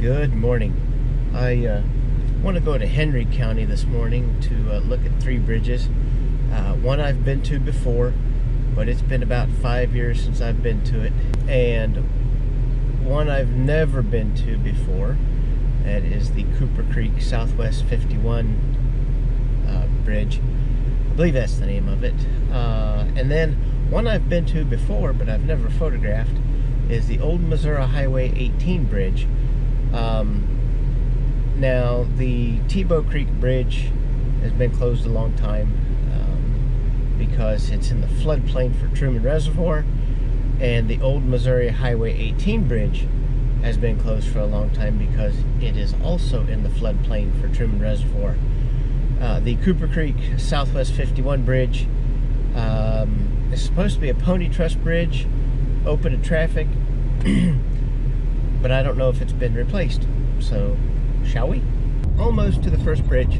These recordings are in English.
Good morning. I want to go to Henry County this morning to look at three bridges. One I've been to before, but it's been about 5 years since I've been to it. And one I've never been to before. That is the Cooper Creek Southwest 51 bridge. I believe that's the name of it. And then one I've been to before, but I've never photographed, is the Old Missouri Highway 18 bridge. Now, the Tebow Creek Bridge has been closed a long time because it's in the floodplain for Truman Reservoir, and the Old Missouri Highway 18 bridge has been closed for a long time because it is also in the floodplain for Truman Reservoir. The Cooper Creek Southwest 51 bridge is supposed to be a pony truss bridge, open to traffic, but I don't know if it's been replaced. So, shall we? Almost to the first bridge.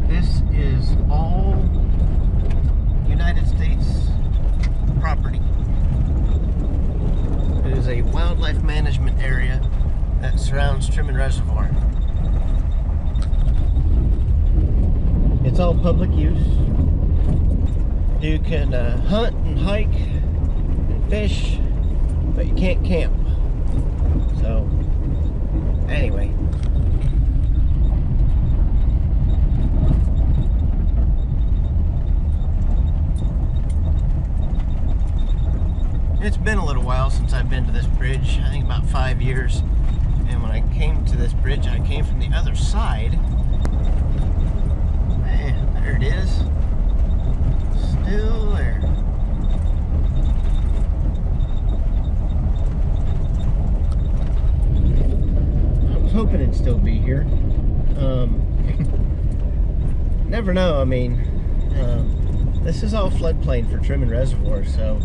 This is all United States property. It is a wildlife management area that surrounds Truman Reservoir. It's all public use. You can hunt and hike and fish, but you can't camp. So, anyway. It's been a little while since I've been to this bridge. I think about 5 years. And when I came to this bridge, I came from the other side. Man, there it is. Still there. I was hoping it'd still be here. Never know. I mean, this is all floodplain for Truman Reservoir, so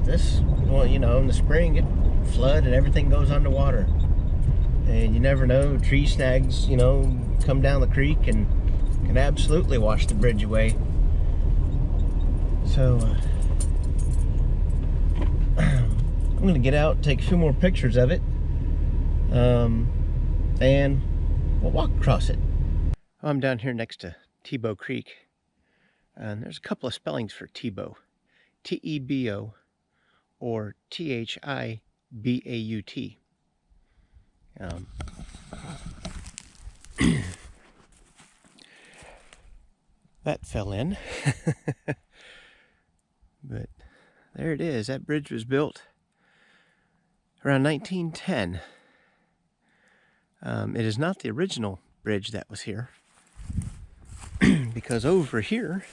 this, well, you know, in the spring it flood and everything goes underwater, and you never know, tree snags, you know, come down the creek and can absolutely wash the bridge away. So I'm gonna get out, take a few more pictures of it, and we'll walk across it. I'm down here next to Tebow Creek, and there's a couple of spellings for Tebow: T-E-B-O or T-H-I-B-A-U-T. That fell in. But there it is. That bridge was built around 1910. It is not the original bridge that was here, because over here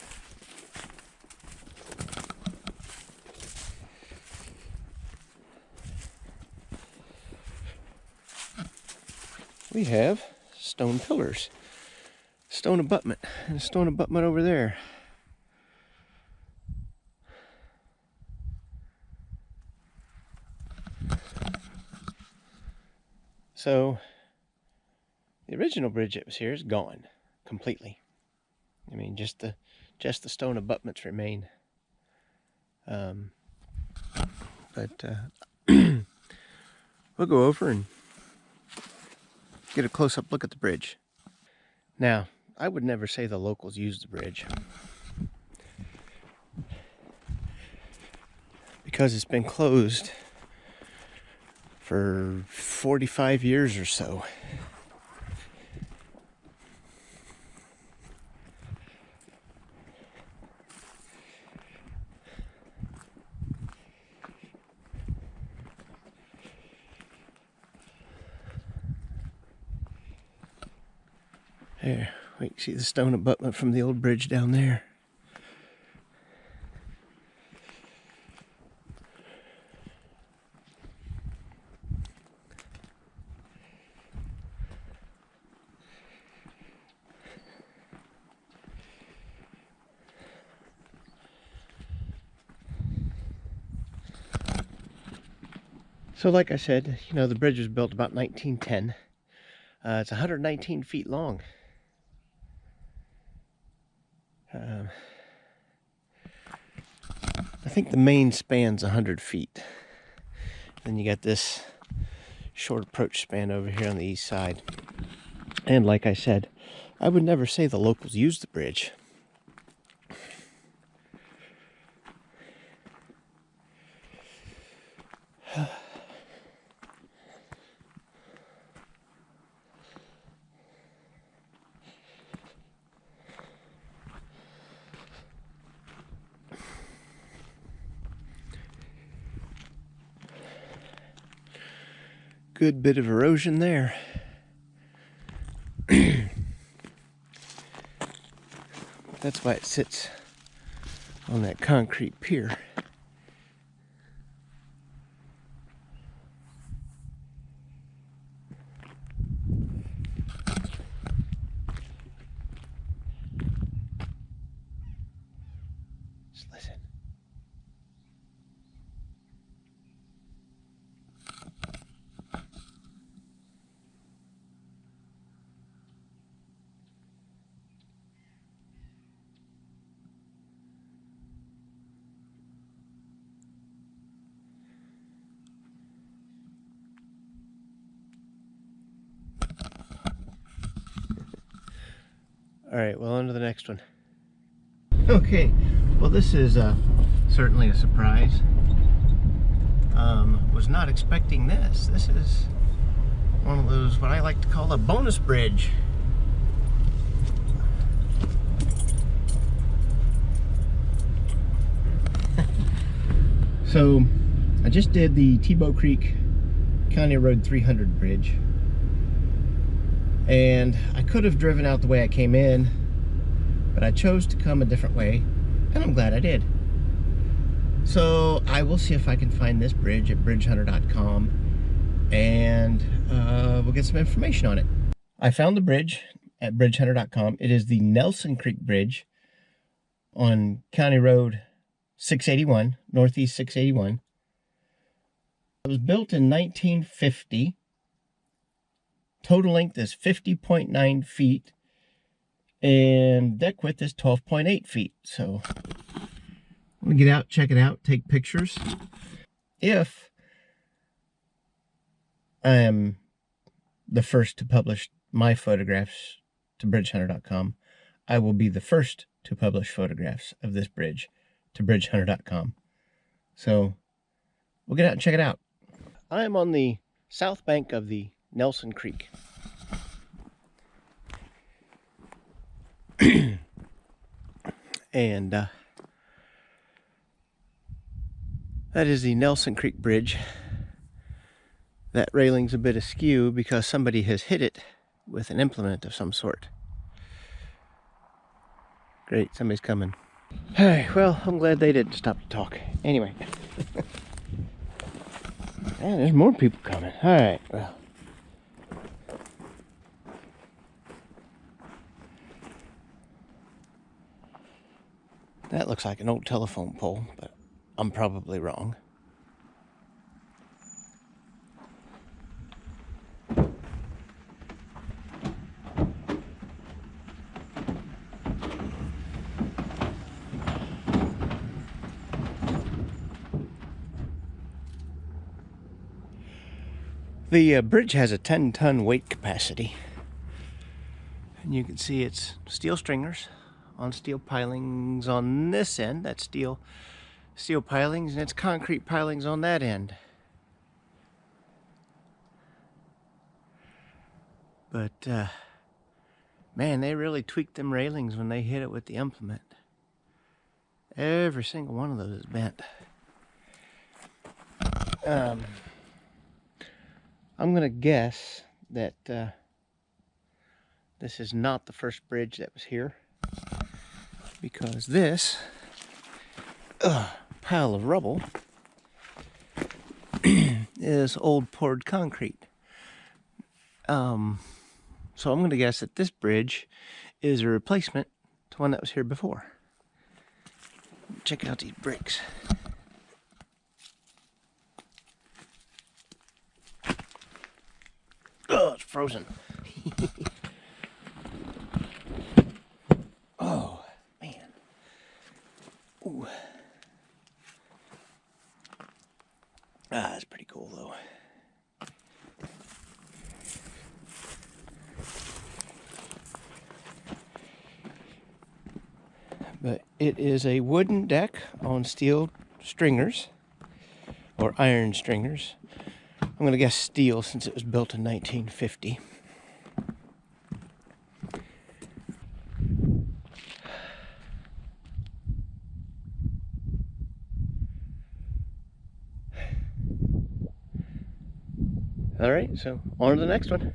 we have stone pillars, stone abutment, and a stone abutment over there. So the original bridge that was here is gone completely. I mean, just the stone abutments remain. But we'll go over and get a close-up look at the bridge. Now, I would never say the locals use the bridge, because it's been closed for 45 years or so. There, we can see the stone abutment from the old bridge down there. So like I said, you know, the bridge was built about 1910. It's 119 feet long. I think the main span's 100 feet. Then you got this short approach span over here on the east side. And like I said, I would never say the locals use the bridge. Good bit of erosion there. That's why it sits on that concrete pier. Just listen. All right, well, on to the next one. Okay, well, this is certainly a surprise. Was not expecting this. This is one of those, what I like to call a bonus bridge. So, I just did the Tebow Creek County Road 300 bridge. And I could have driven out the way I came in, but I chose to come a different way, and I'm glad I did. So I will see if I can find this bridge at bridgehunter.com, and we'll get some information on it. I found the bridge at bridgehunter.com. It is the Nelson Creek Bridge on County Road 681, Northeast 681. It was built in 1950. Total length is 50.9 feet, and deck width is 12.8 feet. So I'm gonna get out, check it out, take pictures. If I am the first to publish my photographs to bridgehunter.com, I will be the first to publish photographs of this bridge to bridgehunter.com. So we'll get out and check it out. I am on the south bank of the Nelson Creek. And that is the Nelson Creek Bridge. That railing's a bit askew because somebody has hit it with an implement of some sort. Great, somebody's coming. Hey, well, I'm glad they didn't stop to talk. Anyway. Man, there's more people coming. Alright, well. That looks like an old telephone pole, but I'm probably wrong. The bridge has a 10-ton weight capacity. And you can see it's steel stringers on steel pilings on this end. That's steel pilings, and it's concrete pilings on that end. But man, they really tweaked them railings when they hit it with the implement. Every single one of those is bent. I'm gonna guess that this is not the first bridge that was here, because this pile of rubble is old poured concrete. So I'm going to guess that this bridge is a replacement to one that was here before. Check out these bricks. Oh, it's frozen. Oh, man. Ooh. Ah, that's pretty cool, though. below. But it is a wooden deck on steel stringers, or iron stringers. I'm going to guess steel since it was built in 1950. All right, so on to the next one.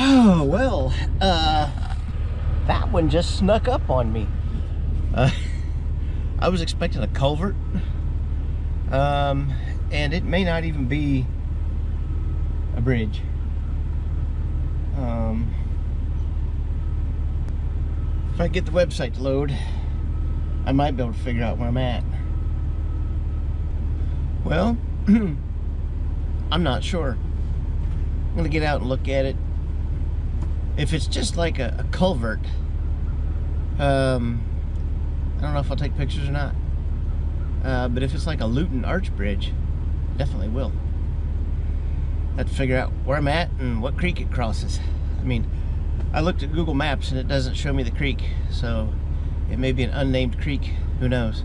Oh, well, that one just snuck up on me. I was expecting a culvert, and it may not even be a bridge. If I get the website to load, I might be able to figure out where I'm at. Well, I'm not sure. I'm gonna get out and look at it. If it's just like a culvert, I don't know if I'll take pictures or not. But if it's like a Luton Arch Bridge, definitely will. I have to figure out where I'm at and what creek it crosses. I mean, I looked at Google Maps and it doesn't show me the creek, so it may be an unnamed creek. Who knows?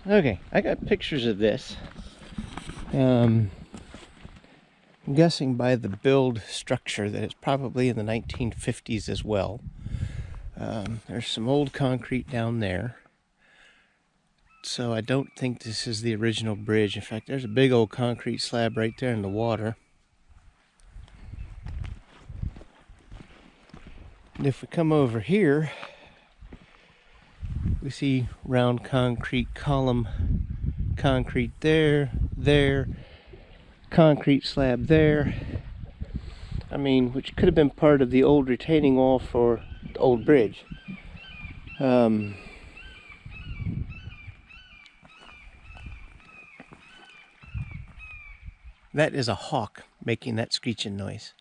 Okay, I got pictures of this. I'm guessing by the build structure that it's probably in the 1950s as well. There's some old concrete down there. So I don't think this is the original bridge. In fact, there's a big old concrete slab right there in the water. And if we come over here, we see round concrete column, concrete there, concrete slab there. I mean, which could have been part of the old retaining wall for the old bridge. That is a hawk making that screeching noise.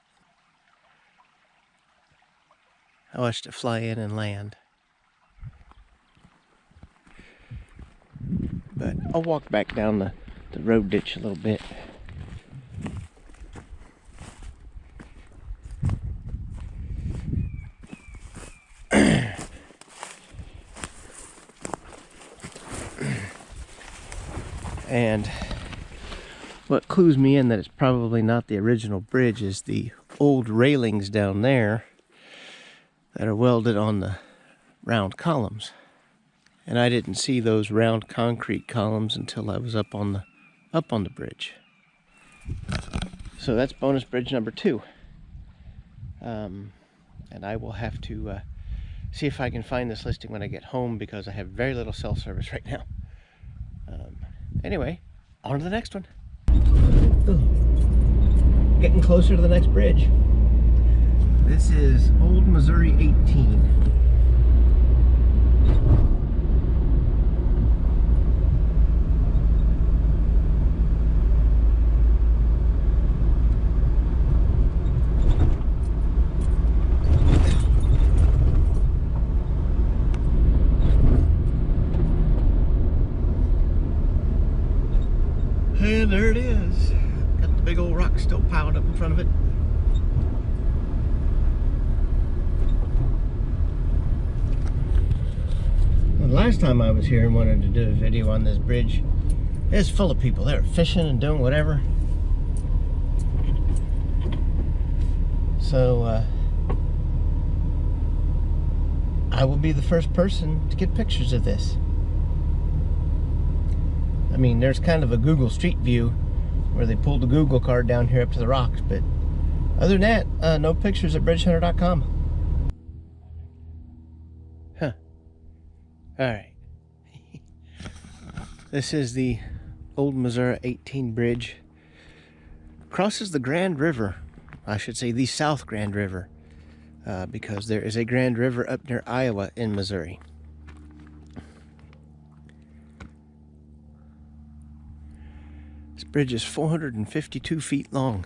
I watched it fly in and land. But I'll walk back down the road ditch a little bit. And what clues me in that it's probably not the original bridge is the old railings down there that are welded on the round columns. And I didn't see those round concrete columns until I was up on the bridge. So that's bonus bridge number 2. And I will have to see if I can find this listing when I get home, because I have very little cell service right now. Anyway, on to the next one. Getting closer to the next bridge. This is Old Missouri 18. And there it is. Got the big old rock still piled up in front of it. Well, the last time I was here and wanted to do a video on this bridge, it was full of people. They were fishing and doing whatever. So I will be the first person to get pictures of this. I mean, there's kind of a Google Street View where they pulled the Google card down here up to the rocks, but other than that, no pictures at bridgehunter.com. Huh. Alright. This is the Old Missouri 18 bridge. Crosses the Grand River. I should say the South Grand River, because there is a Grand River up near Iowa in Missouri. This bridge is 452 feet long.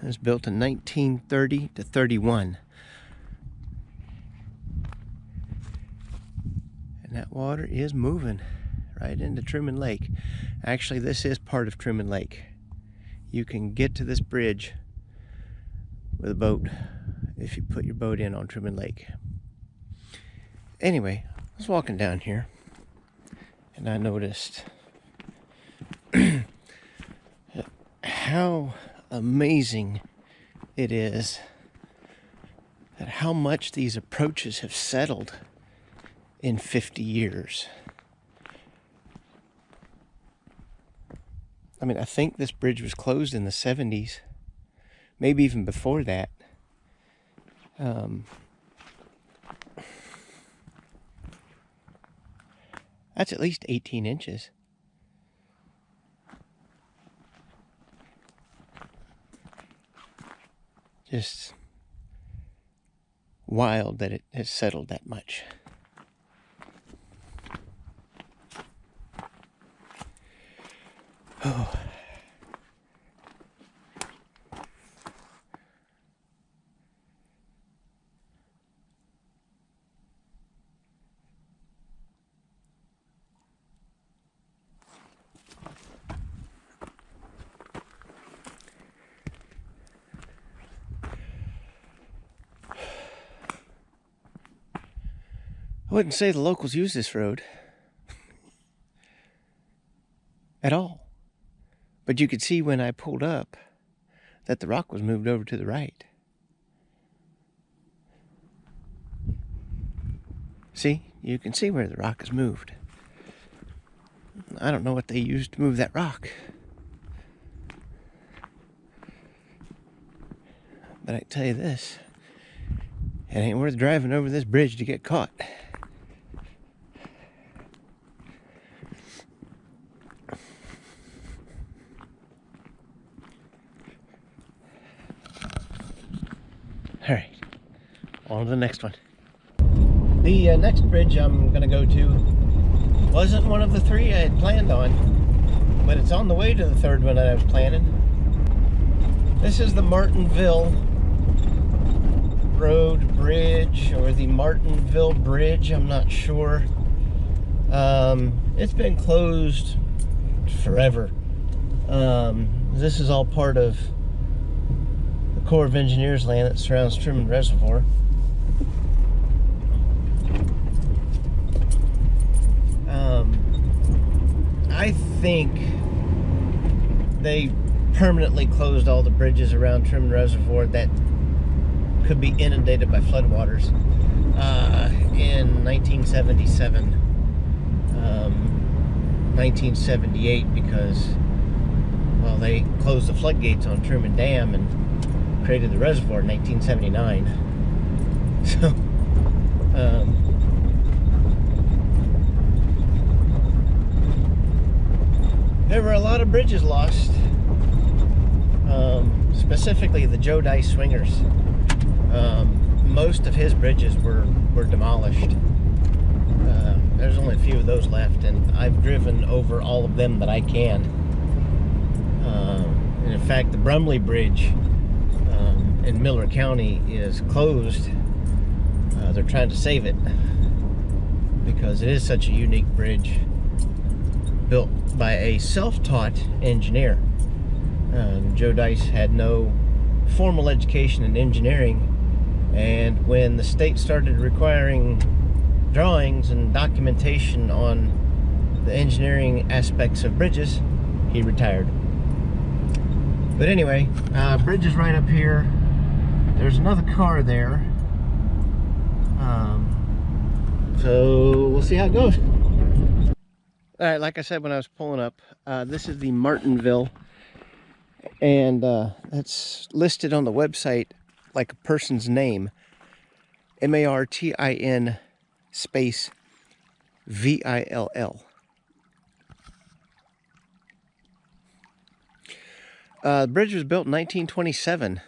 It was built in 1930 to 31. And that water is moving right into Truman Lake. Actually, this is part of Truman Lake. You can get to this bridge with a boat if you put your boat in on Truman Lake. Anyway, I was walking down here and I noticed how amazing it is at how much these approaches have settled in 50 years. I mean, I think this bridge was closed in the 70s, maybe even before that. That's at least 18 inches. Just wild that it has settled that much. Oh. I wouldn't say the locals use this road at all. But you could see when I pulled up that the rock was moved over to the right. See, you can see where the rock is moved. I don't know what they used to move that rock. But I can tell you this, it ain't worth driving over this bridge to get caught. All right, on to the next one. The next bridge I'm going to go to wasn't one of the three I had planned on, but it's on the way to the third one that I was planning. This is the Martinville Road Bridge, or the Martinville Bridge, I'm not sure. It's been closed forever. This is all part of the Corps of Engineers land that surrounds Truman Reservoir. I think they permanently closed all the bridges around Truman Reservoir that could be inundated by floodwaters in 1977, 1978, because, well, they closed the floodgates on Truman Dam and created the reservoir in 1979. So, there were a lot of bridges lost, specifically the Joe Dice Swingers. Most of his bridges were demolished. There's only a few of those left, and I've driven over all of them that I can. And in fact, the Brumley Bridge in Miller County is closed. They're trying to save it because it is such a unique bridge, built by a self-taught engineer. Joe Dice had no formal education in engineering, and when the state started requiring drawings and documentation on the engineering aspects of bridges, he retired. But anyway, bridge is right up here. There's another car there. So we'll see how it goes. Alright, like I said when I was pulling up, this is the Martinville, and that's listed on the website like a person's name, Martin space Vill. The bridge was built in 1927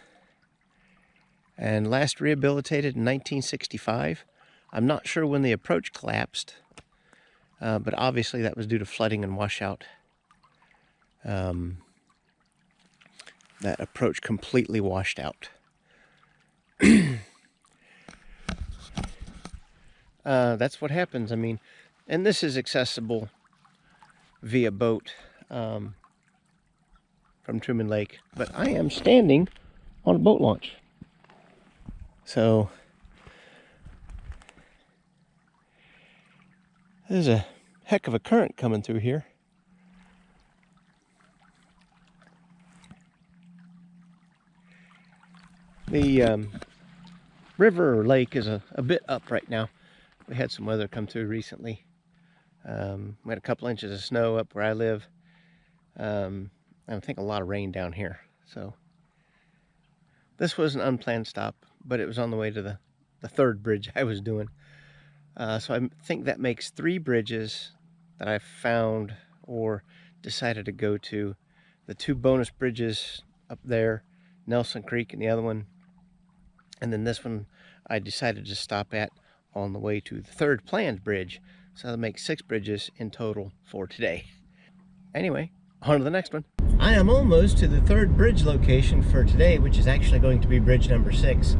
and last rehabilitated in 1965. I'm not sure when the approach collapsed. but obviously that was due to flooding and washout. That approach completely washed out. That's what happens. I mean, and this is accessible via boat from Truman Lake, but I am standing on a boat launch. So there's a heck of a current coming through here. The river or lake is a bit up right now. We had some weather come through recently. We had a couple inches of snow up where I live. I think a lot of rain down here. So this was an unplanned stop, but it was on the way to the third bridge I was doing. So I think that makes 3 bridges that I found or decided to go to. The 2 bonus bridges up there, Nelson Creek, and the other one. And then this one I decided to stop at on the way to the 3rd planned bridge. So that'll make 6 bridges in total for today. Anyway, on to the next one. I am almost to the 3rd bridge location for today, which is actually going to be bridge number 6.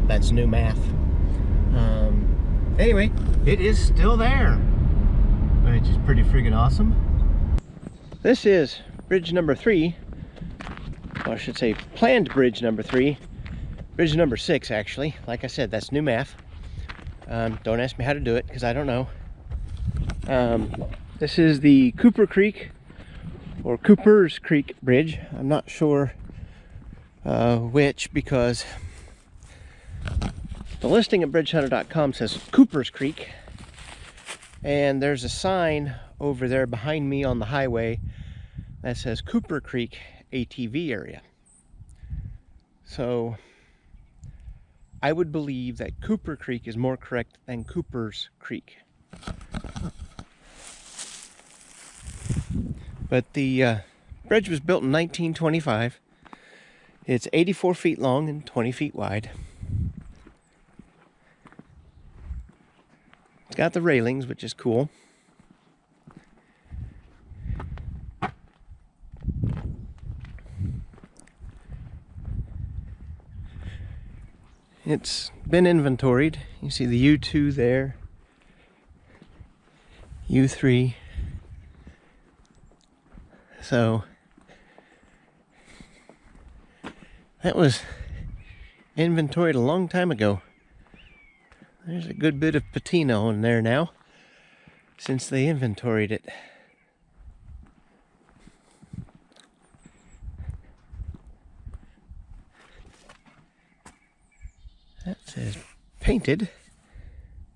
That's new math. Anyway, it is still there, which is pretty friggin' awesome. This is bridge number 3, or I should say planned bridge number 3. Bridge number 6, actually. Like I said, that's new math. Don't ask me how to do it, because I don't know. This is the Cooper Creek, or Cooper's Creek Bridge. I'm not sure which, because the listing at bridgehunter.com says Cooper's Creek, and there's a sign over there behind me on the highway that says Cooper Creek ATV area. So I would believe that Cooper Creek is more correct than Cooper's Creek. But the bridge was built in 1925. It's 84 feet long and 20 feet wide. It's got the railings, which is cool. It's been inventoried. You see the U2 there, U3. So that was inventoried a long time ago. There's a good bit of patina on there now since they inventoried it. That says painted,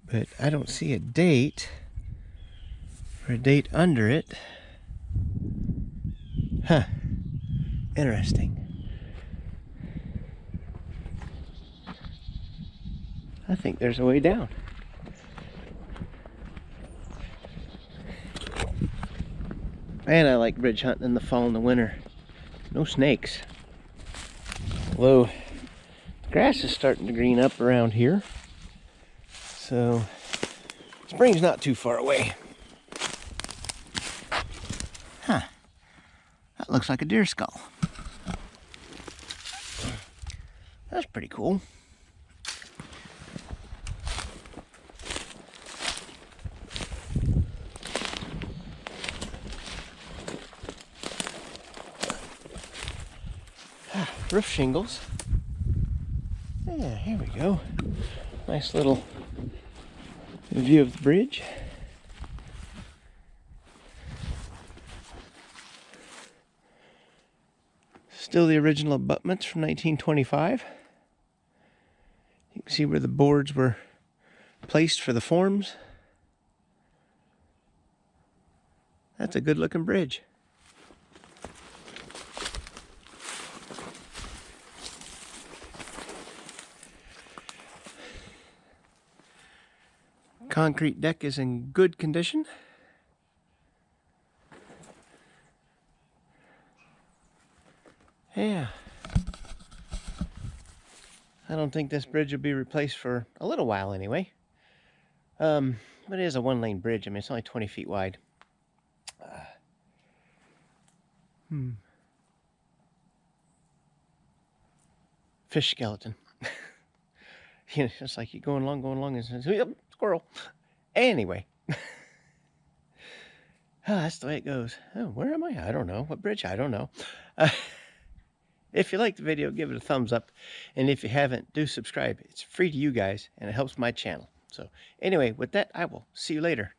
but I don't see a date or a date under it. Huh. Interesting. I think there's a way down. Man, I like bridge hunting in the fall and the winter. No snakes. Although the grass is starting to green up around here. So spring's not too far away. Huh. That looks like a deer skull. That's pretty cool. Roof shingles. Yeah, here we go. Nice little view of the bridge. Still the original abutments from 1925. You can see where the boards were placed for the forms. That's a good looking bridge. Concrete deck is in good condition. Yeah. I don't think this bridge will be replaced for a little while anyway. But it is a one-lane bridge. I mean, it's only 20 feet wide. Fish skeleton. You know, it's like you're going along, and says, yep, squirrel. Anyway. That's the way it goes. Oh, where am I? I don't know. What bridge? I don't know. If you liked the video, give it a thumbs up. And if you haven't, do subscribe. It's free to you guys, and it helps my channel. So anyway, with that, I will see you later.